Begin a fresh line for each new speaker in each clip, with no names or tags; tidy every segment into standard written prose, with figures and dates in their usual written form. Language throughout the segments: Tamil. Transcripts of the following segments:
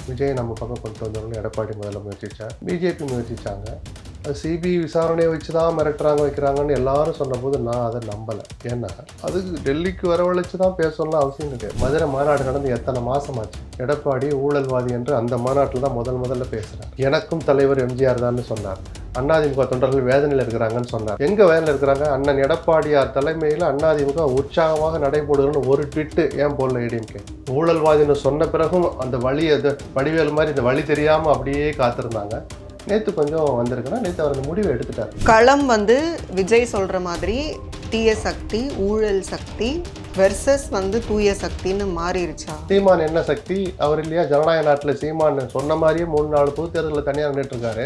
விஜய் நம்ம பக்கம் கொண்டு வந்தோம்னு எடப்பாடி முதல்ல முயற்சிச்சார், பிஜேபி முயற்சிச்சாங்க. அது சிபிஐ விசாரணையை வச்சு தான் மிரட்டுறாங்க வைக்கிறாங்கன்னு எல்லாரும் சொன்னபோது நான் அதை நம்பலை. ஏன்னா அதுக்கு டெல்லிக்கு வரவழைச்சு தான் பேசணும்னு அவசியம் கிடையாது. மதுரை மாநாடு நடந்து எத்தனை மாதம் ஆச்சு? எடப்பாடி ஊழல்வாதி என்று அந்த மாநாட்டில் தான் முதல்ல பேசுகிறார். எனக்கும் தலைவர் எம்ஜிஆர் தான் சொன்னார். அதிமுக தொண்டர்கள் வேதனையில் இருக்கிறாங்கன்னு சொன்னார். எங்க வேதனையில் இருக்கிறாங்க? அண்ணன் எடப்பாடியார் தலைமையில் அதிமுக உற்சாகமாக நடைபெறுன்னு ஒரு ட்விட்டு ஏன் போடல ஏடிஎம்கே? ஊழல்வாதின்னு சொன்ன பிறகும் அந்த வழி அது வடிவேல் மாதிரி இந்த வழி தெரியாமல் அப்படியே காத்திருந்தாங்க. நேற்று கொஞ்சம் வந்திருக்குன்னா நேற்று அவர் அந்த முடிவை எடுத்துட்டார்.
களம் விஜய் சொல்ற மாதிரி தீய சக்தி, ஊழல் சக்தி வெர்சஸ் தூய சக்தின்னு மாறிடுச்சா?
சீமான் என்ன சக்தி? அவர் இல்லையா ஜனநாயக நாட்டில் சீமான் சொன்ன மாதிரியே 3-4 பொது தேர்தலில் தனியாக நின்றுட்டு இருக்காரு.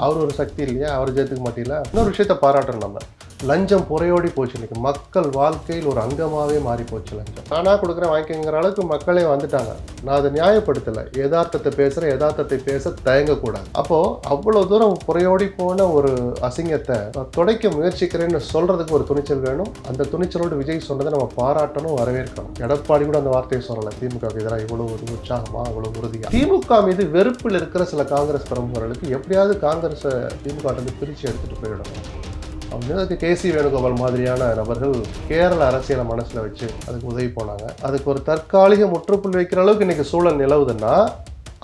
அவர் ஒரு சக்தி இல்லையா? அவர் ஜெயித்துக்க மாட்டீங்களா? இன்னொரு விஷயத்த பாராட்டுறோம். நம்ம லஞ்சம் புறையோடி போச்சு. இன்னைக்கு மக்கள் வாழ்க்கையில் ஒரு அங்கமாகவே மாறி போச்சு லஞ்சம். நானாக கொடுக்குறேன் வாங்கிக்கிற அளவுக்கு மக்களே வந்துட்டாங்க. நான் அதை நியாயப்படுத்தலை, யதார்த்தத்தை பேசுகிறேன். யதார்த்தத்தை பேச தயங்கக்கூடாது. அப்போது அவ்வளோ தூரம் புறையோடி போன ஒரு அசிங்கத்தை துடைக்க முயற்சிக்கிறேன்னு சொல்கிறதுக்கு ஒரு துணிச்சல் வேணும். அந்த துணிச்சலோடு விஜய் சொன்னதை நம்ம பாராட்டணும், வரவேற்கணும். எடப்பாடி கூட அந்த வார்த்தையை சொல்லலை. திமுகவுக்கு எதிராக இவ்வளோ ஒரு உற்சாகமாக, அவ்வளோ உறுதியாக. திமுக மீது வெறுப்பில் இருக்கிற சில காங்கிரஸ் பிரமுகர்களுக்கு எப்படியாவது காங்கிரஸை திமுக பிரித்து எடுத்துகிட்டு போயிடணும். அவங்க கேசி வேணுகோபால் மாதிரியான நபர்கள் கேரள அரசியலை மனசில் வச்சு அதுக்கு உதவி போனாங்க. அதுக்கு ஒரு தற்காலிக முற்றுப்புள்ளி வைக்கிற அளவுக்கு இன்றைக்கி சூழல் நிலவுதுன்னா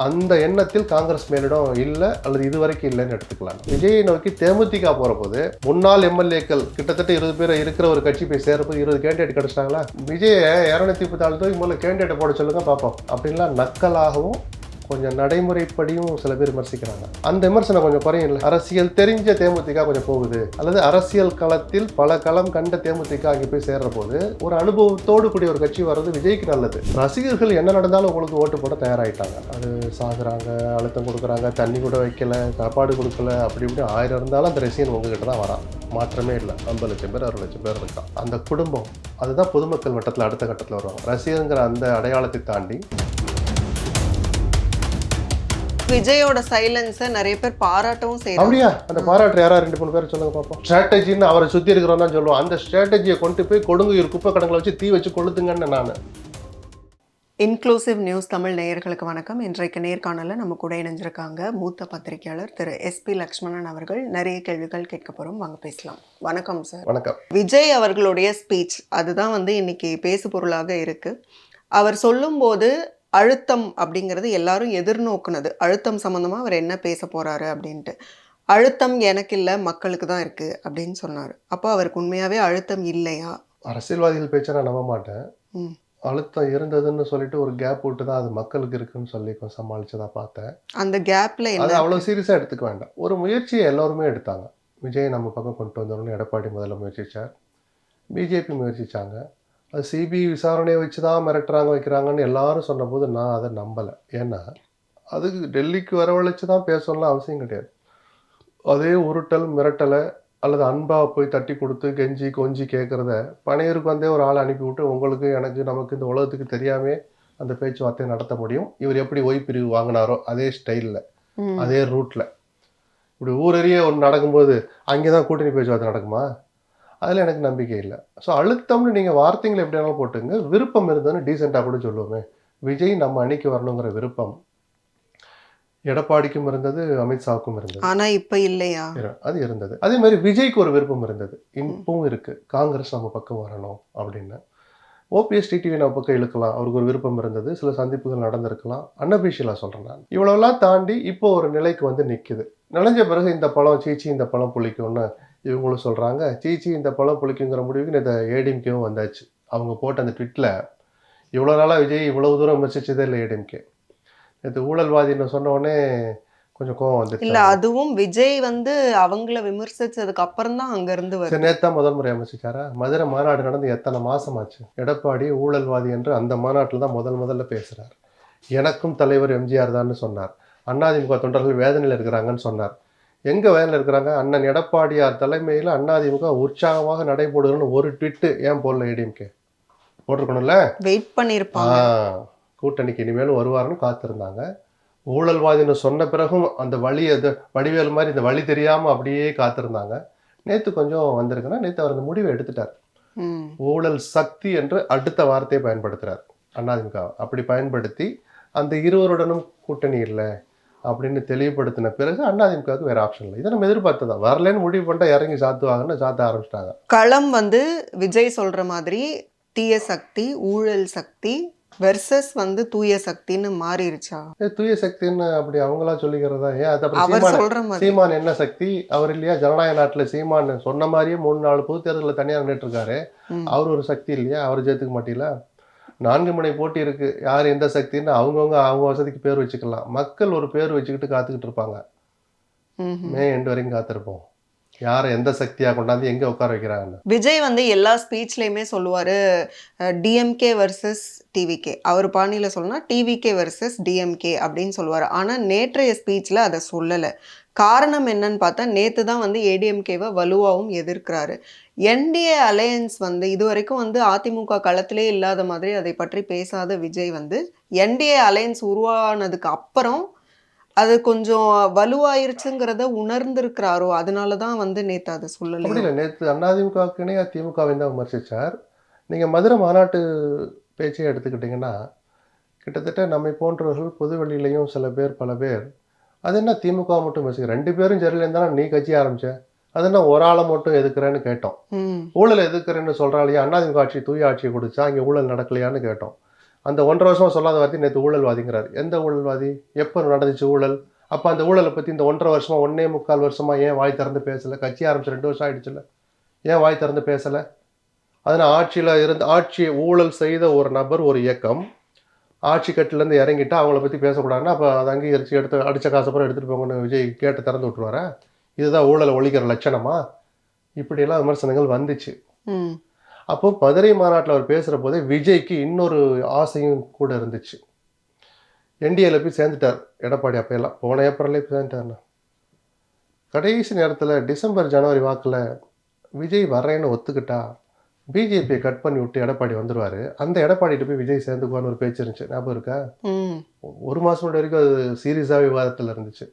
அந்த எண்ணத்தில் காங்கிரஸ் மேலிடம் இல்லை, அல்லது இதுவரைக்கும் இல்லைன்னு எடுத்துக்கலாம். விஜயை நோக்கி தேமுதிக போகிற போது முன்னாள் எம்எல்ஏக்கள் கிட்டத்தட்ட 20 பேர் இருக்கிற ஒரு கட்சி போய் சேரப்போது 20 கேண்டிடேட் கிடச்சிட்டாங்களா? விஜயை 234 தூக்கி முதல்ல கேண்டிடேட்டை போட சொல்லுங்க பார்ப்போம் அப்படின்லாம் நக்கலாகவும் கொஞ்சம் நடைமுறைப்படியும் சில பேர் விமர்சிக்கிறாங்க. அந்த விமர்சனம் கொஞ்சம் குறையும் இல்லை. அரசியல் தெரிஞ்ச தேமுதிக கொஞ்சம் போகுது, அல்லது அரசியல் களத்தில் பல களம் கண்ட தேமுதிக அங்கே போய் சேர்ற போது ஒரு அனுபவத்தோடு கூடிய ஒரு கட்சி வர்றது விஜய்க்கு நல்லது. ரசிகர்கள் என்ன நடந்தாலும் உங்களுக்கு ஓட்டு போட தயாராகிட்டாங்க. அது சாகுறாங்க, அழுத்தம் கொடுக்குறாங்க, தண்ணி கூட வைக்கல, சாப்பாடு கொடுக்கல, அப்படி இப்படி 1000 இருந்தாலும் அந்த ரசிகன் உங்ககிட்ட தான் வரான். மாற்றமே இல்லை. 50 லட்சம் பேர் 60 லட்சம் பேர் இருக்கான். அந்த குடும்பம் அதுதான் பொதுமக்கள் வட்டத்தில் அடுத்த கட்டத்தில் வருவாங்க. ரசிகங்கிற அந்த அடையாளத்தை தாண்டி
விஜயோட சைலன்ஸை நிறைய பேர் பாராட்டவும் செய்யறாங்க.
அப்படியா? அந்த பாராட்டு யாரா 2-3 பேர் சொல்லுங்க பார்ப்போம். ஸ்ட்ராட்டஜின்னு அவரை சுற்றி இருக்கிறோம் தான் சொல்லுவோம். அந்த ஸ்ட்ராட்டஜியை கொண்டு போய் கொடுங்கையூர் குப்பை கடங்களை வச்சு தீ வச்சு கொளுத்துங்கன்னு நான்.
இன்க்ளூசிவ் நியூஸ் தமிழ் நேயர்களுக்கு வணக்கம். இன்றைக்கு நேர்காணலில் நம்ம கூட இணைஞ்சிருக்காங்க மூத்த பத்திரிகையாளர் திரு SP லக்ஷ்மணன் அவர்கள். நிறைய கேள்விகள் கேட்க போகிறோம், வாங்க பேசலாம். வணக்கம் சார்.
வணக்கம்.
விஜய் அவர்களுடைய ஸ்பீச் அதுதான் இன்னைக்கு பேசு பொருளாக இருக்கு. அவர் சொல்லும்போது அழுத்தம் அப்படிங்கிறது எல்லாரும் எதிர்நோக்குனது. அழுத்தம் சம்மந்தமாக அவர் என்ன பேச போகிறாரு அப்படின்ட்டு. அழுத்தம் எனக்கு இல்லை, மக்களுக்கு தான் இருக்குது அப்படின்னு சொன்னார். அப்போ அவருக்கு உண்மையாகவே அழுத்தம் இல்லையா?
அரசியல்வாதிகள் பேச்சை நான் நம்ப மாட்டேன். அழுத்தம் இருந்ததுன்னு சொல்லிட்டு ஒரு கேப் விட்டு தான் அது மக்களுக்கு இருக்குன்னு சொல்லி சமாளிச்சதா பார்த்தேன். அந்த கேப்பில் அது அவ்வளோ சீரியஸாக எடுத்துக்க வேண்டாம். ஒரு முயற்சியை எல்லோருமே எடுத்தாங்க. விஜய் நம்ம பக்கம் கொண்டு வந்தோம்னு எடப்பாடி முதல்ல முயற்சிச்சார், பிஜேபி முயற்சிச்சாங்க. அது சிபிஐ விசாரணையை வச்சு தான் மிரட்டுறாங்க வைக்கிறாங்கன்னு எல்லாரும் சொன்னபோது நான் அதை நம்பலை. ஏன்னா அதுக்கு டெல்லிக்கு வரவழைச்சு தான் பேசணும்லாம் அவசியம் கிடையாது. அதே உருட்டல் மிரட்டலை அல்லது அன்பாக போய் தட்டி கொடுத்து கெஞ்சி கொஞ்சி கேட்குறத பனையூருக்கு வந்தே ஒரு ஆளை அனுப்பிவிட்டு உங்களுக்கு எனக்கு நமக்கு இந்த உலகத்துக்கு தெரியாமே அந்த பேச்சுவார்த்தையை நடத்த முடியும். இவர் எப்படி ஓய்பிரிவு வாங்கினாரோ அதே ஸ்டைலில் அதே ரூட்டில் இப்படி ஊரறிய ஒன்று நடக்கும்போது அங்கே தான் கூட்டணி பேச்சுவார்த்தை நடக்குமா? அதில் எனக்கு நம்பிக்கை இல்லை. ஸோ அழுத்தம்னு நீங்கள் வார்த்தைங்களை எப்படி வேணாலும் போட்டுங்க. விருப்பம் இருந்ததுன்னு டீசெண்டாக கூட சொல்லுவோமே. விஜய் நம்ம அணிக்கு வரணுங்கிற விருப்பம் எடப்பாடிக்கும் இருந்தது, அமித்ஷாவுக்கும் இருந்தது.
ஆனால் இப்போ இல்லையா?
அது இருந்தது. அதே மாதிரி விஜய்க்கு ஒரு விருப்பம் இருந்தது, இப்பவும் இருக்குது. காங்கிரஸ் நம்ம பக்கம் வரணும் அப்படின்னு. ஓபிஎஸ் டிடிவி நம்ம பக்கம் இழுக்கலாம், அவருக்கு ஒரு விருப்பம் இருந்தது. சில சந்திப்புகள் நடந்திருக்கலாம். அன்அபிஷியலாக சொல்கிறேன் நான். இவ்வளோலாம் தாண்டி இப்போ ஒரு நிலைக்கு நிற்குது. நினைஞ்ச பிறகு இந்த பழம் சீச்சி இந்த பழம் புளிக்கும்னு இவங்களும் சொல்கிறாங்க. சீச்சி இந்த பழம் புளிக்குங்கிற முடிவுக்கு இந்த ஏடிஎம்கேவும் வந்தாச்சு. அவங்க போட்ட அந்த ட்விட்டில் இவ்வளோ நாளாக விஜய் இவ்வளவு தூரம் விமர்சிச்சதே இல்லை ஏடிஎம்கே. இது ஊழல்வாதின்னு சொன்ன உடனே கொஞ்சம் கோவம் வந்துச்சு.
இல்லை, அதுவும் விஜய் அவங்கள விமர்சிச்சதுக்கு அப்புறம் தான் அங்கேருந்து வருது.
நேற்று தான் முதல் முறை விமர்சிச்சாரா? மதுரை மாநாடு நடந்து எத்தனை மாதம் ஆச்சு? எடப்பாடி ஊழல்வாதி என்று அந்த மாநாட்டில் தான் முதல்ல பேசுகிறார். எனக்கும் தலைவர் எம்ஜிஆர் தான் சொன்னார். அதிமுக தொண்டர்கள் வேதனையில் இருக்கிறாங்கன்னு சொன்னார். எங்கே வேதனையில் இருக்கிறாங்க? அண்ணன் எடப்பாடியார் தலைமையில் அதிமுக உற்சாகமாக நடைபெறுன்னு ஒரு ட்விட்டு ஏன் போடல ஏடிஎம்கே? போட்டிருக்கணும்ல.
வெயிட் பண்ணியிருப்பாங்க.
கூட்டணிக்கு இனிமேலும் வருவாருன்னு காத்திருந்தாங்க. ஊழல்வாதின்னு சொன்ன பிறகும் அந்த வழி அது வடிவேல் மாதிரி இந்த வழி தெரியாமல் அப்படியே காத்திருந்தாங்க. நேற்று கொஞ்சம் வந்திருக்குன்னா நேற்று அவர் அந்த முடிவை எடுத்துட்டார். ஊழல் சக்தி என்று அடுத்த வார்த்தையை பயன்படுத்துகிறார் அதிமுக. அப்படி பயன்படுத்தி அந்த இருவருடனும் கூட்டணி இல்லை அப்படின்னு தெளிவுபடுத்தின பிறகு அதிமுகவுக்கு வேற ஆப்ஷன் இல்லை. இதை நம்ம எதிர்பார்த்ததான். வரலன்னு முடிவு பண்ணிட்டா இறங்கி சாத்துவாங்கன்னு சாத்த ஆரம்பிச்சிட்டாங்க.
களம் வந்து விஜய் சொல்ற மாதிரி தீய சக்தி, ஊழல் சக்தி வெர்சஸ் வந்து தூய சக்தின்னு மாறிடுச்சா?
தூய சக்தின்னு அப்படி அவங்களா சொல்லிக்கிறதா? ஏன் அது அப்புறம்
அவர் சொல்ற மாதிரி
சீமான் என்ன சக்தி? அவர் இல்லையா ஜனநாயக நாட்டுல சீமான் சொன்ன மாதிரியே 3-4 பொது தேர்தலில் தனியாக நின்றுட்டு இருக்காரு. அவர் ஒரு சக்தி இல்லையா? அவர் ஜெயித்துக்க மாட்டீங்களா? 4 முனை போட்டி இருக்கு. யார் எந்த சக்தின்னு அவங்கவுங்க அவங்க வசதிக்கு பேர் வச்சுக்கலாம். மக்கள் ஒரு பேர் வச்சுக்கிட்டு காத்துக்கிட்டு இருப்பாங்க. மே எண்டு வரைக்கும் காத்திருப்போம். யாரை எந்த சக்தியா கொண்டாந்து எங்க உட்கார வைக்கிறாங்கன்னு.
விஜய் வந்து எல்லா ஸ்பீச்லயுமே சொல்லுவாரு டிஎம்கே வர்சஸ் டிவிகே. அவர் பாணியில சொல்லணும்னா டிவிகே வர்சஸ் டிஎம்கே அப்படின்னு சொல்லுவாரு. ஆனா நேற்றைய ஸ்பீச்ல அதை சொல்லல. காரணம் என்னன்னு பார்த்தா நேத்து தான் வந்து ஏடிஎம்கேவை வலுவாகவும் எதிர்க்கிறாரு. என்டிஏ அலையன்ஸ் வந்து இதுவரைக்கும் வந்து அதிமுக களத்திலே இல்லாத மாதிரி அதை பற்றி பேசாத விஜய் வந்து என்டிஏ அலையன்ஸ் உருவானதுக்கு அப்புறம் அது கொஞ்சம் வலுவாயிருச்சுங்கிறத உணர்ந்திருக்கிறாரோ, அதனாலதான் வந்து நேத்து அதை
அப்படி
சொல்லல.
இல்லை. நேற்று அதிமுகவுக்கு இணையா திமுகவை தான் விமர்சிச்சார். நீங்க மதுரை மாநாட்டு பேச்சை எடுத்துக்கிட்டீங்கன்னா கிட்டத்தட்ட நம்மை போன்றவர்கள் பொது வெளியிலையும் சில பேர் பல பேர் அது என்ன திமுக மட்டும் விமர்சிக்க 2 பேரும் சரியில்லை இருந்தாலும் நீ கட்சி ஆரம்பிச்ச, அது என்ன ஒரு ஆளை மட்டும் எதுக்குறேன்னு கேட்டோம். ஊழல் எதுக்குறேன்னு சொல்றாளையா? அதிமுக ஆட்சி தூய ஆட்சியை கொடுத்தா இங்கே ஊழல் நடக்கலையான்னு கேட்டோம். அந்த 1.5 வருஷமா சொல்லாத வார்த்தை நேற்று ஊழல்வாதிங்கிறார். எந்த ஊழல்வாதி? எப்போ நடந்துச்சு ஊழல்? அப்போ அந்த ஊழலை பற்றி இந்த 1.5 வருஷமா 1.25 வருஷமா ஏன் வாய் திறந்து பேசலை? கட்சி ஆரம்பிச்சு 2 வருஷம் ஆயிடுச்சுல்ல, ஏன் வாய் திறந்து பேசலை? அதனால் ஆட்சி ஊழல் செய்த ஒரு நபர் ஒரு இயக்கம் ஆட்சி கட்டிலேருந்து இறங்கிட்டா அவங்கள பற்றி பேசக்கூடாதுன்னா அப்போ அதை அங்கீகரித்து அடித்த காசப்புறம் எடுத்துகிட்டு போங்கன்னு விஜய் கேட்டு திறந்து விட்டுருவாரா? இதுதான் ஊழலை ஒழிக்கிற லட்சணமா? இப்படியெல்லாம் விமர்சனங்கள் வந்துச்சு. அப்போ மதுரை மாநாட்டில் அவர் பேசுகிற போதே விஜய்க்கு இன்னொரு ஆசையும் கூட இருந்துச்சு. என்டிஏல போய் சேர்ந்துட்டார் எடப்பாடி. அப்போயெல்லாம் போன ஏப்ரல்லே போய் சேர்ந்துட்டார்ண்ணா. கடைசி நேரத்தில் டிசம்பர் ஜனவரி வாக்கில் விஜய் வர்றேன்னு ஒத்துக்கிட்டா பிஜேபியை கட் பண்ணி விட்டு எடப்பாடி வந்துடுவார். அந்த எடப்பாடிட்டு போய் விஜய் சேர்ந்துக்குவான்னு ஒரு பேச்சு இருந்துச்சு. ஞாபகம் இருக்கா? 1 மாதம் முன்னாடி வரைக்கும் அது சீரியஸாக விவாதத்தில் இருந்துச்சு.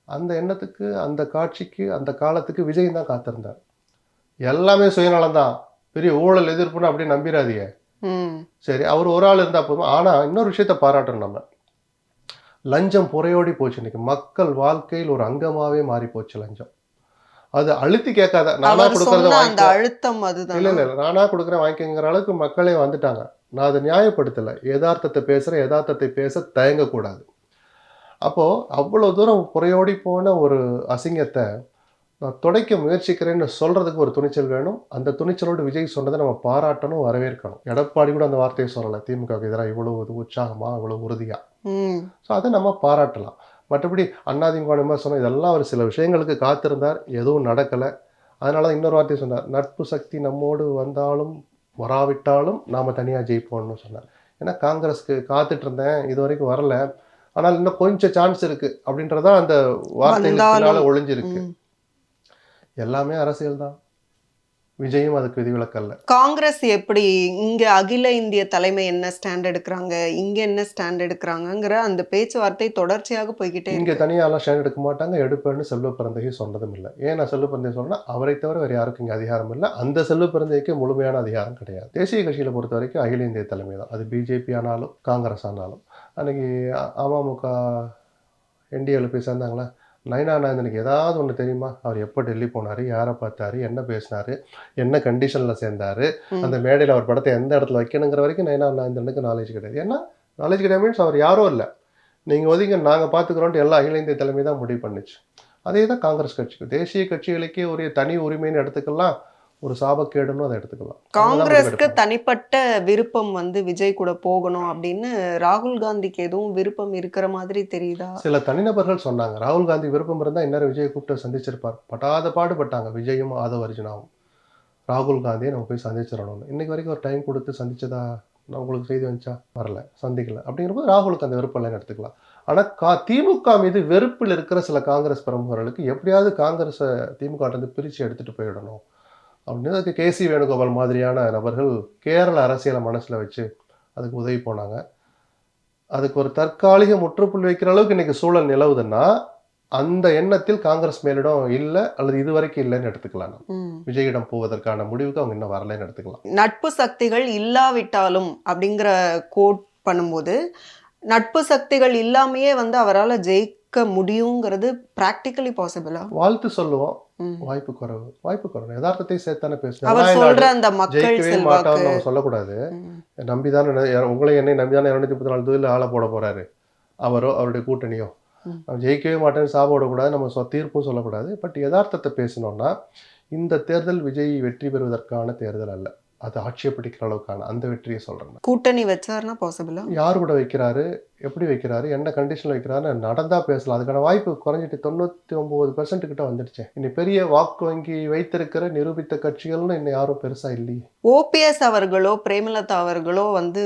அந்த எண்ணத்துக்கு, அந்த காட்சிக்கு, அந்த காலத்துக்கு விஜய் தான் காத்திருந்தார். எல்லாமே சுயநலம் தான், பெரிய ஊழல் எதிர்ப்புன்னு அப்படியே நம்பிடாதீங்க. சரி, அவர் ஒரு ஆள் இருந்தால் போதும். ஆனால் இன்னொரு விஷயத்த பாராட்டணும் நம்ம. லஞ்சம் புறையோடி போச்சு. இன்னைக்கு மக்கள் வாழ்க்கையில் ஒரு அங்கமாகவே மாறி போச்சு லஞ்சம். அது அழுத்தி கேட்காத நானா கொடுக்கறத
அந்த அழுத்தம் அதுதான்.
இல்லை நானா கொடுக்குறேன் வாங்கிக்கிற அளவுக்கு மக்களே வந்துட்டாங்க. நான் அதை நியாயப்படுத்தலை. யதார்த்தத்தை பேசுகிறேன். யதார்த்தத்தை பேச தயங்கக்கூடாது. அப்போது அவ்வளோ தூரம் புறையோடி போன ஒரு அசிங்கத்தை நான் துடைக்க முயற்சிக்கிறேன்னு சொல்கிறதுக்கு ஒரு துணிச்சல் வேணும். அந்த துணிச்சலோடு விஜய் சொன்னதை நம்ம பாராட்டணும், வரவேற்கணும். எடப்பாடி கூட அந்த வார்த்தையை சொல்லலை. திமுகவுக்கு எதிராக இவ்வளோ உற்சாகமாக, இவ்வளோ உறுதியாக. ஸோ அதை நம்ம பாராட்டலாம். மற்றபடி அதிமுக விமர்சனம் இதெல்லாம் ஒரு சில விஷயங்களுக்கு காத்திருந்தார், எதுவும் நடக்கலை. அதனால தான் இன்னொரு வார்த்தையை சொன்னார், நட்பு சக்தி நம்மோடு வந்தாலும் வராவிட்டாலும் நாம் தனியாக ஜெயிப்போம்னு சொன்னார். ஏன்னா காங்கிரஸ்க்கு காத்துட்டு இருந்தேன், இது வரைக்கும் வரலை, ஆனால் இன்னும் கொஞ்சம் சான்ஸ் இருக்குது அப்படின்றதான் அந்த வார்த்தைகளுக்கு ஒளிஞ்சிருக்கு. எல்லாமே அரசியல் தான். விஜயும் அதுக்கு விதிவிலக்கல்ல.
காங்கிரஸ் எப்படி இங்க அகில இந்திய தலைமை என்ன ஸ்டாண்ட் எடுக்கிறாங்க, இங்க என்ன ஸ்டாண்ட் எடுக்கிறாங்கிற அந்த பேச்சுவார்த்தை தொடர்ச்சியாக போய்கிட்டே
இங்க தனியாலாம் ஸ்டாண்ட் எடுக்க மாட்டாங்க. எடுப்பேன்னு செல்வ பிறந்தகை சொன்னதும் இல்லை. ஏன் நான் செல்வ பிறந்தகை சொன்னா, அவரை தவிர வேறு யாருக்கும் இங்கே அதிகாரம் இல்லை. அந்த செல்வ பிறந்தகைக்கு முழுமையான அதிகாரம் கிடையாது. தேசிய கட்சியில பொறுத்த வரைக்கும் அகில இந்திய தலைமை தான். அது பிஜேபி ஆனாலும் காங்கிரஸ் ஆனாலும். அன்னைக்கு அமமுக என்டிஏல போய் சேர்ந்தாங்களா, நயனா நாயந்தனுக்கு ஏதாவது ஒன்று தெரியுமா? அவர் எப்போ டெல்லி போனார், யாரை பார்த்தாரு, என்ன பேசினாரு, என்ன கண்டிஷனில் சேர்ந்தார், அந்த மேடையில் அவர் படத்தை எந்த இடத்துல வைக்கணுங்கிற வரைக்கும் நயனா நாயந்தனுக்கு நாலேஜ் கிடையாது. ஏன்னா நாலேஜ் கிடையாது மீன்ஸ் அவர் யாரோ இல்லை, நீங்கள் ஒதுங்க நாங்கள் பார்த்துக்கிறோன்ட்டு எல்லா அகில இந்திய தலைமை தான் முடிவு பண்ணிச்சு. அதே தான் காங்கிரஸ் கட்சிக்கு. தேசிய கட்சிகளுக்கே ஒரு தனி உரிமைன்னு எடுத்துக்கலாம், ஒரு சாபக்கேடுன்னு அதை எடுத்துக்கலாம்.
காங்கிரஸ்க்கு தனிப்பட்ட விருப்பம் வந்து விஜய் கூட போகணும் அப்படின்னு ராகுல் காந்திக்கு எதுவும் விருப்பம் இருக்கிற மாதிரி தெரியுதா?
சில தனிநபர்கள் சொன்னாங்க, ராகுல் காந்தி விருப்பம் இருந்தால் இன்னொரு விஜய் கூப்பிட்டு சந்திச்சிருப்பார். பட்டாத பாடுபட்டாங்க விஜயும் ஆதவ் அர்ஜுனாவும். ராகுல் காந்தியை நம்ம போய் சந்திச்சிடணும்னு. இன்னைக்கு வரைக்கும் ஒரு டைம் கொடுத்து சந்திச்சதா நான் உங்களுக்கு செய்தி வந்துச்சா? வரல, சந்திக்கல. அப்படிங்கிறப்போது ராகுலுக்கு அந்த விருப்பம் இல்லைன்னு எடுத்துக்கலாம். ஆனால் திமுக மீது வெறுப்பில் இருக்கிற சில காங்கிரஸ் பிரமுகர்களுக்கு எப்படியாவது காங்கிரஸை திமுக பிரித்து எடுத்துகிட்டு போயிடணும் அப்படின்னு அதுக்கு கேசி வேணுகோபால் மாதிரியான நபர்கள் கேரள அரசியலை மனசில் வச்சு அதுக்கு உதவி போனாங்க. அதுக்கு ஒரு தற்காலிக முற்றுப்புள்ளி வைக்கிற அளவுக்கு இன்னைக்கு சூழல் நிலவுதுன்னா அந்த எண்ணத்தில் காங்கிரஸ் மேலிடம் இல்லை, அல்லது இதுவரைக்கும் இல்லைன்னு எடுத்துக்கலாம். விஜயிடம் போவதற்கான முடிவுக்கு அவங்க இன்னும் வரலைன்னு எடுத்துக்கலாம்.
நட்பு சக்திகள் இல்லாவிட்டாலும் அப்படிங்கிற கோட் பண்ணும்போது நட்பு சக்திகள் இல்லாமயே வந்து அவரால ஜெயிக்க முடியுங்கிறது பிராக்டிகலி பாசிபிளா?
வாழ்த்து சொல்லுவோம்,
ம்.
வாய்ப்பு குறைவு. யதார்த்தத்தை சேர்த்தானே பேசுவோம்.
அவர்
ஜனநாயக
சொல்ற
நாடு
அந்த மக்கள்
ஜெயிக்கவே
செல்வாக்கு.
மாட்டான்னு நம்ம சொல்லக்கூடாது.
ம்.
நம்பிதானே உங்களை என்னை நம்பிதானே 234 தொகுதியில் ஆள போட போறாரு அவரோ அவருடைய கூட்டணியோ.
ம்.
நம்ம ஜெயிக்கவே மாட்டேன்னு சாப விடக்கூடாது, நம்ம தீர்ப்பும் சொல்லக்கூடாது. பட் யதார்த்தத்தை பேசணும்னா இந்த தேர்தல் விஜய் வெற்றி பெறுவதற்கான தேர்தல் அல்ல, அது ஆட்சேபிடிக்கிற அளவுக்கான அந்த வெற்றியை சொல்றேன்.
கூட்டணி வச்சாருன்னா பாசிபிளா?
யார் கூட வைக்கிறாரு, எப்படி வைக்கிறாரு, என்ன கண்டிஷன்ல வைக்கிறாருன்னு நடந்தா பேசலாம். அதுக்கான வாய்ப்பு குறைஞ்சிட்டு 99% கிட்ட வந்துடுச்சு. இன்னும் பெரிய வாக்கு வங்கி வைத்திருக்கிற நிரூபித்த கட்சிகள்னு இன்னும் யாரும் பெருசா இல்லையே.
ஓபிஎஸ் அவர்களோ பிரேமலதா அவர்களோ வந்து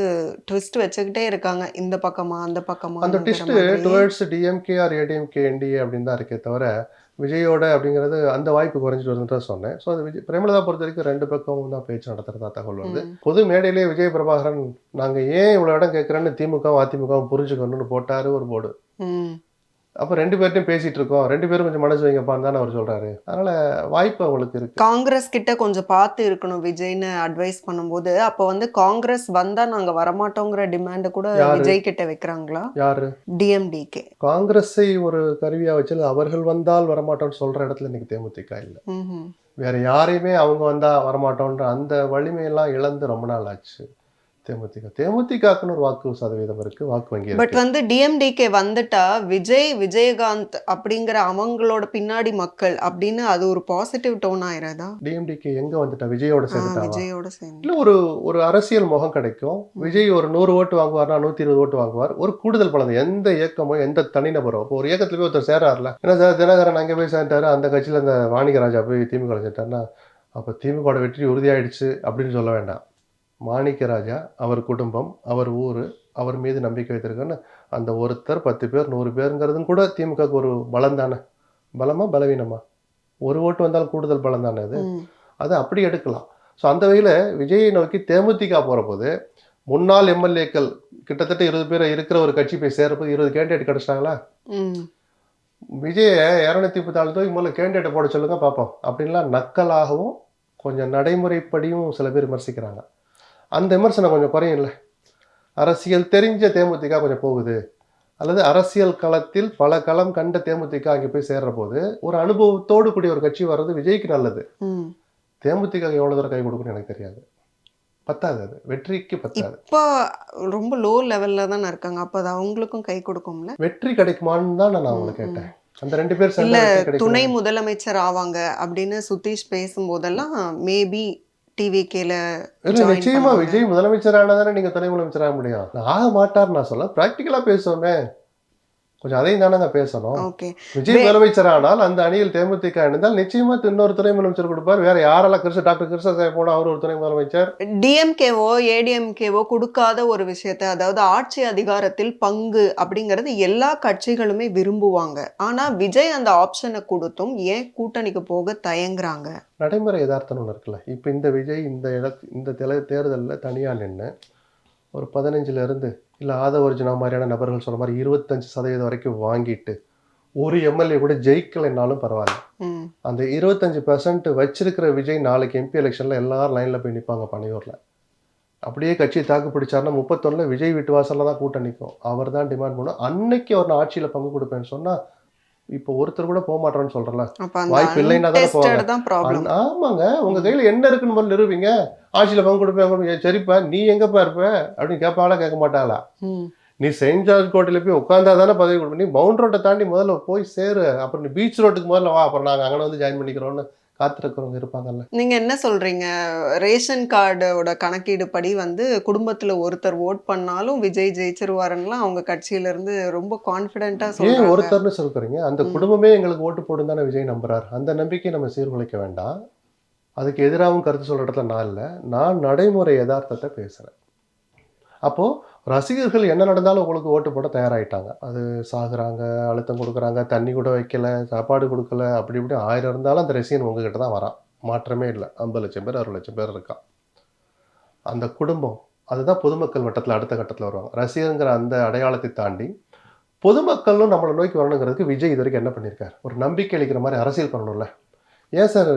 ட்விஸ்ட் வச்சுக்கிட்டே இருக்காங்க, இந்த பக்கமா அந்த பக்கமா.
அந்த twist towards DMK or ADMK NDA அப்படின்னு தான் இருக்கே தவிர விஜயோட அப்படிங்கிறது அந்த வாய்ப்பு குறைஞ்சிட்டு வருதுன்னு தான் சொன்னேன். ஸோ அது விஜய் பிரேமலதா பொறுத்த வரைக்கும் 2 பக்கமும் தான் பேச்சு நடத்துறதா தகவல் வருது. பொது மேடையிலே விஜய் பிரபாகரன் நாங்கள் ஏன் இவ்வளோ இடம் கேட்குறேன்னு திமுகவும் அதிமுகவும் புரிஞ்சுக்கணும்னு போட்டாரு ஒரு போர்டு. அப்போ 2 பேர்ட்டையும் பேசிட்டு இருக்கோம், 2 பேரும் கொஞ்சம் மனசு வைங்கப்பான்னு தானே அவர் சொல்றாரு. அதனால வாய்ப்பு அவங்களுக்கு இருக்கு.
காங்கிரஸ் கிட்ட கொஞ்சம் பார்த்து இருக்கணும் விஜய்னு அட்வைஸ் பண்ணும்போது, அப்போ வந்து காங்கிரஸ் வந்தா நாங்க வரமாட்டோங்கிற டிமாண்ட் கூட விஜய் கிட்ட வைக்கிறாங்களா?
யாரு?
டிஎம்டிகே.
காங்கிரஸை ஒரு கருவியா வச்சு அவர்கள் வந்தால் வரமாட்டோம்னு சொல்ற இடத்துல இன்னைக்கு தேமுதிக இல்லை. வேற யாரையுமே அவங்க வந்தா வரமாட்டோன்ற அந்த வலிமையெல்லாம் இழந்து ரொம்ப நாள் ஆச்சு. தேமுதிகக்குன்னு ஒரு வாக்கு சதவீதம் இருக்கு, வாக்கு வங்கி.
பட் வந்து டிஎம்டிகே வந்துட்டா விஜயகாந்த் அப்படிங்கிற அவங்களோட பின்னாடி மக்கள் அப்படின்னு அது ஒரு பாசிட்டிவ் டோன் ஆயிராதா?
டிஎம்டிகே எங்க வந்துட்டா? விஜயோட சேர்ந்துட்டா?
விஜயோட சேர்ந்து
இல்ல, ஒரு அரசியல் முகம் கிடைக்கும். விஜய் ஒரு 100 ஓட்டு வாங்குவார்னா 120 ஓட்டு வாங்குவார். ஒரு கூடுதல் பலம். எந்த இயக்கமோ எந்த தனிநபரோ இப்போ ஒரு இயக்கத்துல போய் ஒருத்தர் சேராருல, ஏன்னா சார் தினகரன் அங்கே போய் சேர்ந்தாரு, அந்த கட்சியில இந்த வாணிகராஜா போய் திமுக சேர்ந்தாருன்னா அப்ப திமுக வெற்றி உறுதியாயிடுச்சு அப்படின்னு சொல்ல வேண்டாம். மாணிக்கராஜா, அவர் குடும்பம், அவர் ஊர், அவர் மீது நம்பிக்கை வைத்திருக்கன்னு அந்த ஒருத்தர் 10 பேர் 100 பேருங்கிறதும் கூட திமுகவுக்கு ஒரு பலம் தானே. பலமா பலவீனமா? ஒரு ஓட்டு வந்தாலும் கூடுதல் பலம் தானே அது. அதை அப்படி எடுக்கலாம். ஸோ அந்த வகையில் விஜயை நோக்கி தேமுதிக போகிற போது முன்னாள் எம்எல்ஏக்கள் கிட்டத்தட்ட 20 பேர் இருக்கிற ஒரு கட்சி போய் சேரப்போது 20 கேண்டிடேட் கிடைச்சிட்டாங்களா? விஜயை 234 தொகுதி முதல்ல கேண்டிடேட்டை போட சொல்லுங்க பார்ப்போம் அப்படின்லாம் நக்கலாகவும் கொஞ்சம் நடைமுறைப்படியும் சில பேர் விமர்சிக்கிறாங்க. அந்த விமர்சனம் கொஞ்சம் குறையும் இல்லை. அரசியல் தெரிஞ்ச தேமுதிக கொஞ்சம் போகுது, அல்லது அரசியல் களத்தில் பல களம் கண்ட தேமுதிக அங்கே போய் சேர்ற போது ஒரு அனுபவத்தோடு கூடிய ஒரு கட்சி வர்றது விஜய்க்கு நல்லது. தேமுதிக எவ்வளவு தூரம் கை கொடுக்குன்னு எனக்கு தெரியாது. பத்தாது, அது வெற்றிக்கு பத்தாது.
இப்போ ரொம்ப லோ லெவல்ல தான் இருக்காங்க, அப்போ அது அவங்களுக்கும் கை கொடுக்கும்ல.
வெற்றி கிடைக்குமான்னு தான் நான் அவங்களை கேட்டேன். அந்த 2 பேர்
இல்ல துணை முதலமைச்சர் ஆவாங்க அப்படின்னு சுதீஷ் பேசும்போதெல்லாம் மேபி டிவிகேல
நிச்சயமா விஜய் முதலமைச்சர் ஆனதானே நீங்க துணை முதலமைச்சர் ஆக முடியும். ஆக மாட்டார் நான் சொல்ல, பிராக்டிக்கலா பேசுவோமே கொஞ்சம், அதையும் தானே பேசணும். விஜய் முதலமைச்சர் ஆனால் அந்த அணியில் தேமுதிக இருந்தால் நிச்சயமா இன்னொரு துணை முதலமைச்சர் கொடுப்பார். வேற யாரெல்லாம் டாக்டர் கிருஷ்ணசாமி போனா அவர் ஒரு துணை முதலமைச்சர்.
டிஎம்கேவோ ஏடிஎம்கேவோ கொடுக்காத ஒரு விஷயத்தை, அதாவது ஆட்சி அதிகாரத்தில் பங்கு அப்படிங்கிறது எல்லா கட்சிகளுமே விரும்புவாங்க. ஆனா விஜய் அந்த ஆப்ஷனை கொடுத்தும் ஏன் கூட்டணிக்கு போக தயங்குறாங்க?
நடைமுறை யதார்த்தம் ஒன்று இருக்குல்ல. இப்போ இந்த விஜய் இந்த தேர்தலில் தனியாக நின்று ஒரு 15லேருந்து இல்லை ஆதவர்ஜுனா மாதிரியான நபர்கள் சொல்ற மாதிரி 25% வரைக்கும் வாங்கிட்டு ஒரு எம்எல்ஏ கூட ஜெயிக்கலைன்னாலும் பரவாயில்ல. அந்த 25% வச்சிருக்கிற விஜய் நாளைக்கு எம்பி எலெக்ஷன்ல எல்லாரும் லைன்ல போய் நிற்பாங்க பனையூர்ல. அப்படியே கட்சி தாக்கு பிடிச்சாருன்னா 31 விஜய் வீட்டு வாசல்ல தான் கூட்டம் நிற்கும். அவர் தான் டிமாண்ட் பண்ணும். அன்னைக்கு அவர் நான் ஆட்சியில பங்கு கொடுப்பேன்னு சொன்னா இப்போ ஒருத்தர் கூட போக மாட்டோம்னு சொல்றல, வாய்ப்பு இல்லைன்னா தான் போவாங்க. ஆமாங்க, உங்க கையில என்ன இருக்குன்னு முதல்ல நிரூபிங்க. ஆட்சியில பங்கு கொடுப்பேன், சரிப்பா நீ எங்கப்பா இருப்ப அப்படின்னு கேட்பாங்களா? கேட்க மாட்டாங்களா? நீ செயின்ட் ஜார்ஜ் கோட்டையில போய் உட்காந்தா தானே பதவி கொடுப்ப. நீ மவுண்ட் ரோட்டை தாண்டி முதல்ல போய் சேரு, அப்புறம் நீ பீச் ரோட்டுக்கு முதல்ல வா, அப்புறம் நாங்கள் அங்கே வந்து ஜாயின் பண்ணிக்கிறோம்னு காத்திருக்கிறவங்க இருப்பாங்கல்ல.
நீங்க என்ன சொல்றீங்க? ரேஷன் கார்டோட கணக்கீடு படி வந்து குடும்பத்துல ஒருத்தர் ஓட் பண்ணாலும் விஜய் ஜெயிச்சிருவாருன்னா அவங்க கட்சியில இருந்து ரொம்ப கான்பிடென்ட்டா சொல்றாங்க.
ஏன் ஒருத்தர்னு சொல்றீங்க? அந்த குடும்பமே எங்களுக்கு ஓட்டு போடும் தானே விஜய் நம்புறாரு. அந்த நம்பிக்கை நம்ம சீர்குலைக்க வேண்டாம். அதுக்கு எதிராகவும் கருத்து சொல்ற இடத்துல நான் இல்லை, நான் நடைமுறை யதார்த்தத்தை பேசுறேன். அப்போ ரசிகர்கள் என்ன நடந்தாலும் உங்களுக்கு ஓட்டு போட தயாராகிட்டாங்க. அது சாகுறாங்க, அழுத்தம் கொடுக்குறாங்க, தண்ணி கூட வைக்கல, சாப்பாடு கொடுக்கல, அப்படி இப்படி 1000 இருந்தாலும் அந்த ரசிகன் உங்ககிட்ட தான் வரான். மாற்றமே இல்லை. 50 லட்சம் பேர் 60 லட்சம் பேர் இருக்கான். அந்த குடும்பம் அதுதான் பொதுமக்கள் மட்டத்தில் அடுத்த கட்டத்தில் வருவாங்க. ரசிகருங்கிற அந்த அடையாளத்தை தாண்டி பொதுமக்களும் நம்மளை நோக்கி வரணுங்கிறதுக்கு விஜய் இது வரைக்கும் என்ன பண்ணியிருக்காரு? ஒரு நம்பிக்கை அளிக்கிற மாதிரி அரசியல் பண்ணணும்ல. ஏன் சார்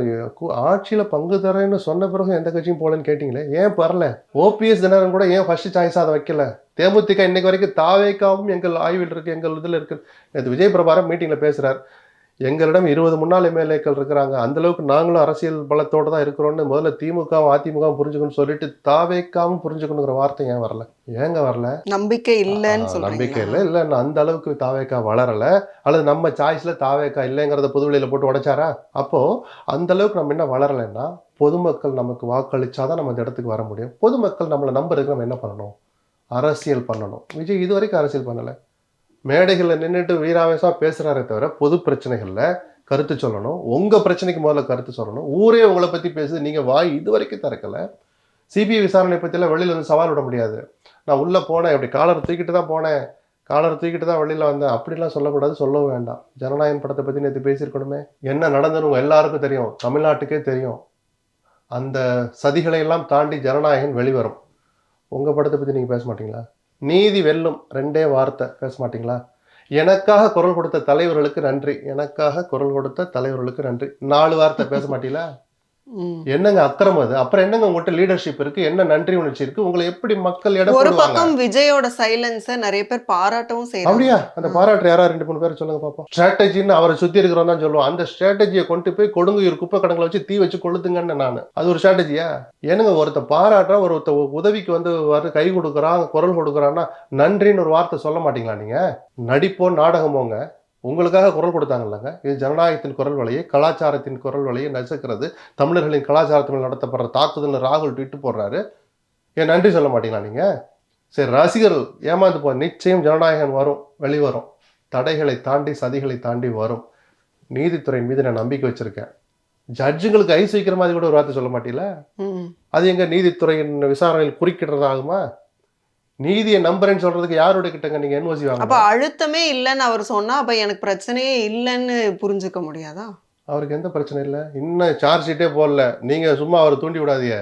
ஆட்சியில் பங்கு தரேன்னு சொன்ன பிறகு எந்த கட்சியும் போகலன்னு கேட்டிங்களே, ஏன் வரல? ஓபிஎஸ் தினகரன் கூட ஏன் ஃபர்ஸ்ட் சாய்ஸாக அதை வைக்கல? தேமுதிக இன்னைக்கு வரைக்கும் தாவேக்காவும் எங்கள் ஆய்வில் இருக்கு, எங்கள் இதில் இருக்கு. இது விஜய் பிரபாரம் மீட்டிங்ல பேசுறார், எங்களிடம் 20 முன்னாள் எம்எல்ஏக்கள் இருக்கிறாங்க, அந்த அளவுக்கு நாங்களும் அரசியல் பலத்தோடு தான் இருக்கிறோம்னு முதல்ல திமுகவும் அதிமுகவும் புரிஞ்சுக்கணும்னு சொல்லிட்டு தாவேக்காவும் புரிஞ்சுக்கணுங்கிற வார்த்தை ஏன் வரல? ஏங்க வரல?
நம்பிக்கை இல்லைன்னு
நம்பிக்கை
சொல்றீங்களா?
இல்லை அந்த அளவுக்கு தாவேக்கா வளரல, அல்லது நம்ம சாய்ஸ்ல தாவேக்கா இல்லைங்கிறத பொதுவெளியில போட்டு உடைச்சாரா? அப்போ அந்த அளவுக்கு நம்ம என்ன வளரலைன்னா, பொதுமக்கள் நமக்கு வாக்களிச்சாதான் நம்ம இந்த இடத்துக்கு வர முடியும். பொதுமக்கள் நம்மளை நம்புறதுக்கு நம்ம என்ன பண்ணணும்? அரசியல் பண்ணணும். விஜய் இது வரைக்கும் அரசியல் பண்ணல. மேடைகளில் நின்றுட்டு வீராவேசமாக பேசுகிறாரே தவிர பொது பிரச்சனைகளில் கருத்து சொல்லணும். உங்கள் பிரச்சனைக்கு முதல்ல கருத்து சொல்லணும். ஊரே உங்களை பற்றி பேசுது, நீங்கள் வாய் இது வரைக்கும் திறக்கலை. சிபிஐ விசாரணை பற்றியெல்லாம் வெளியில் வந்து சவால் விட முடியாது. நான் உள்ளே போனேன், இப்படி காலரை தூக்கிட்டு தான் போனேன், காலரை தூக்கிட்டு தான் வெளியில் வந்தேன், அப்படிலாம் சொல்லக்கூடாது, சொல்லவும் வேண்டாம். ஜனநாயகம் படத்தை பற்றி நேற்று பேசியிருக்கணுமே. என்ன நடந்ததுன்னு உங்கள் எல்லாருக்கும் தெரியும், தமிழ்நாட்டுக்கே தெரியும். அந்த சதிகளை எல்லாம் தாண்டி ஜனநாயகம் வெளிவரும். உங்கள் படத்தை பற்றி நீங்கள் பேச மாட்டீங்களா? நீதி வெல்லும், 2 வார்த்தை பேச மாட்டீங்களா? எனக்காக குரல் கொடுத்த தலைவர்களுக்கு நன்றி, எனக்காக குரல் கொடுத்த தலைவர்களுக்கு நன்றி, 4 வார்த்தை பேச மாட்டீங்களா? என்னங்க அக்கிரமம் அது? அப்புறம் என்னங்க உங்கள்கிட்ட லீடர்ஷிப் இருக்கு, என்ன நன்றி உணர்ச்சி இருக்கு? உங்களை எப்படி மக்கள் எடை
ஒரு
போடுவாங்க?
பக்கம் விஜயோட சைலன்ஸை நிறைய பேர் பாராட்டவும் செய்யறாங்க.
அப்படியா? அந்த பாராட்டு யாரா 2-3 பேர் சொல்லுங்க பாப்போம். ஸ்ட்ராட்டஜின்னு அவரை சுத்தி இருக்கிறோம் தான் சொல்லுவோம். அந்த ஸ்ட்ராட்டஜியை கொண்டு போய் கொடுங்கையூர் குப்பை கடங்களை வச்சு தீ வச்சு கொளுத்துங்கன்னு நான், அது ஒரு ஸ்ட்ராட்டஜியா? ஏனுங்க ஒருத்த பாராட்டுறா, ஒருத்த உதவிக்கு வந்து கை கொடுக்குறான், குரல் கொடுக்குறான்னா நன்றின்னு ஒரு வார்த்தை சொல்ல மாட்டீங்களா? நீங்க நடிப்போ நாடகமோங்க, உங்களுக்காக குரல் கொடுத்தாங்கல்லங்க. இது ஜனநாயகத்தின் குரல் வழியை, கலாச்சாரத்தின் குரல் வழியை நசுக்கிறது, தமிழர்களின் கலாச்சாரத்தின் நடத்தப்படுற தாக்குதல் ராகுல் ட்வீட் போடுறாரு. ஏன் நன்றி சொல்ல மாட்டீங்களா நீங்க? சரி, ரசிகர்கள் ஏமாந்து போ, நிச்சயம் ஜனநாயகம் வரும், வெளிவரும், தடைகளை தாண்டி சதிகளை தாண்டி வரும். நீதித்துறை மீது நான் நம்பிக்கை வச்சிருக்கேன். ஜட்ஜுங்களுக்கு ஐஸ் வைக்கிற மாதிரி கூட ஒரு வார்த்தை சொல்ல மாட்டீங்களா? அது எங்க நீதித்துறையின் விசாரணையில் குறுக்கிடுறதாகுமா? நீதியை நம்புறேன்னு சொல்றதுக்கு யாரோட கிட்டங்க நீங்க என்ஓசி வாங்க?
அப்ப அழுத்தமே இல்லைன்னு அவர் சொன்னா அப்ப எனக்கு பிரச்சனையே இல்லைன்னு புரிஞ்சுக்க முடியாதா?
அவருக்கு எந்த பிரச்சனை இல்லை, இன்னும் சார்ஜ் ஷீட்டே போடல. நீங்க சும்மா அவரை தூண்டி விடாதீங்க,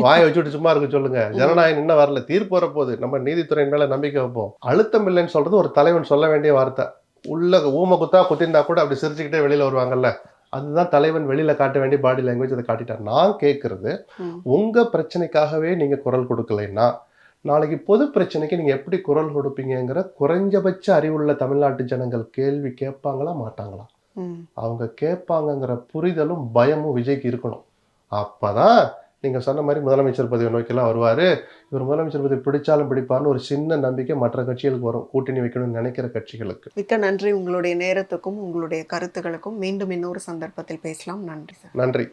வாயை வச்சுட்டு சும்மா இருக்க சொல்லுங்க. ஜனநாயகம் இன்னும் வரல, தீர்ப்பு வரப்போகுது, நம்ம நீதித்துறையின் மேல நம்பிக்கை வைப்போம். அழுத்தம் இல்லைன்னு சொல்றது ஒரு தலைவன் சொல்ல வேண்டிய வார்த்தை. உள்ள ஊமை குத்தா குத்திருந்தா கூட அப்படி சிரிச்சுக்கிட்டே வெளியில வருவாங்கல்ல, அதுதான் தலைவன் வெளியில காட்ட வேண்டிய பாடி லாங்குவேஜ். அதை காட்டிட்டார். நான் கேட்கறது, உங்க பிரச்சனைக்காகவே நீங்க குரல் கொடுக்கலைன்னா நாளைக்கு பொது பிரச்சனைக்கு நீங்க எப்படி குரல் கொடுப்பீங்கிற குறைஞ்சபட்ச அறிவுள்ள தமிழ்நாட்டு ஜனங்கள் கேள்வி கேட்பாங்களா மாட்டாங்களா? அவங்க கேட்பாங்கங்கிற புரிதலும் பயமும் விஜய்க்கு இருக்கணும். அப்பதான் நீங்க சொன்ன மாதிரி முதலமைச்சர் பதவி நோக்கெல்லாம் வருவாரு. இவர் முதலமைச்சர் பதவி பிடிச்சாலும் பிடிப்பார்னு ஒரு சின்ன நம்பிக்கை மற்ற கட்சிகளுக்கு வரும், கூட்டணி வைக்கணும்னு நினைக்கிற கட்சிகளுக்கு.
மிக்க நன்றி. உங்களுடைய நேரத்துக்கும் உங்களுடைய கருத்துக்களுக்கும். மீண்டும் இன்னொரு சந்தர்ப்பத்தில் பேசலாம். நன்றி சார்.
நன்றி.